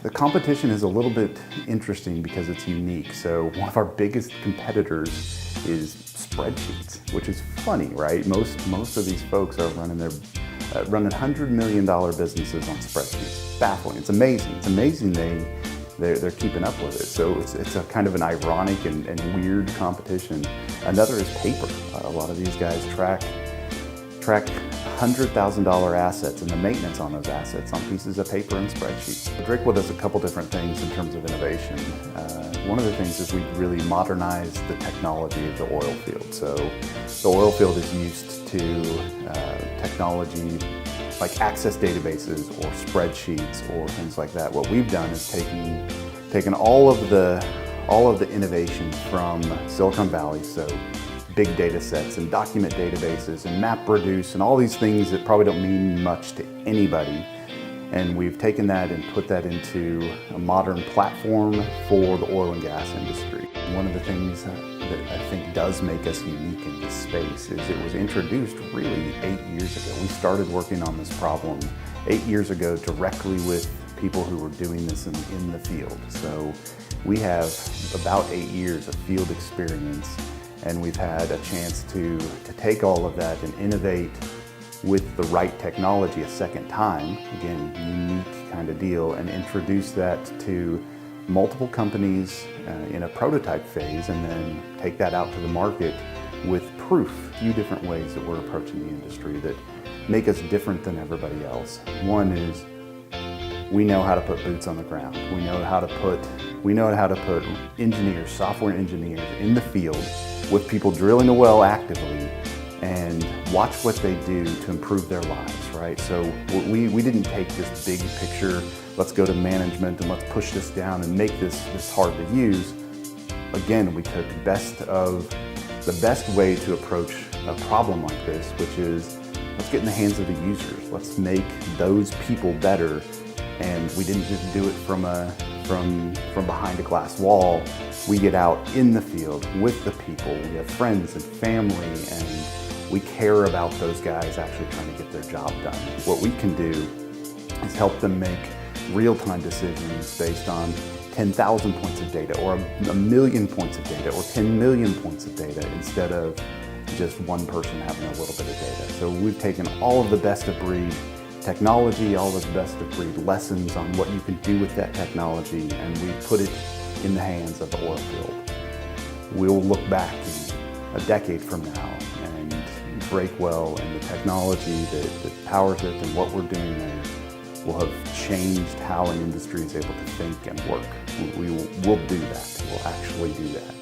The competition is a little bit interesting because it's unique. So one of our biggest competitors is spreadsheets, which is funny, right? Most of these folks are running $100 million businesses on spreadsheets. Baffling. It's amazing. It's amazing they're keeping up with it. So it's a kind of an ironic and weird competition. Another is paper. A lot of these guys track $100,000 assets and the maintenance on those assets on pieces of paper and spreadsheets. Drakewell does a couple different things in terms of innovation. One of the things is we've really modernized the technology of the oil field. So the oil field is used to technology like access databases or spreadsheets or things like that. What we've done is taken all of the innovation from Silicon Valley, so big data sets and document databases and MapReduce and all these things that probably don't mean much to anybody. And we've taken that and put that into a modern platform for the oil and gas industry. One of the things that I think does make us unique in this space is it was introduced really 8 years ago. We started working on this problem 8 years ago directly with people who were doing this in the field. So we have about 8 years of field experience, and we've had a chance to take all of that and innovate with the right technology a second time, again, unique kind of deal, and introduce that to multiple companies in a prototype phase, and then take that out to the market with proof. A few different ways that we're approaching the industry that make us different than everybody else. One is we know how to put boots on the ground. We know how to put engineers, software engineers in the field with people drilling a well actively and watch what they do to improve their lives, right? So we didn't take this big picture, let's go to management and let's push this down and make this hard to use. Again, we took the best way to approach a problem like this, which is let's get in the hands of the users. Let's make those people better. And we didn't just do it from behind a glass wall. We get out in the field with the people. We have friends and family, and we care about those guys actually trying to get their job done. What we can do is help them make real-time decisions based on 10,000 points of data, or a million points of data, or 10 million points of data, instead of just one person having a little bit of data. So we've taken all of the best of breed technology, all of the best of breed lessons on what you can do with that technology, and we put it in the hands of the oil field. We'll look back in a decade from now, and Drakewell and the technology that powers it and what we're doing there will have changed how an industry is able to think and work. We'll do that. We'll actually do that.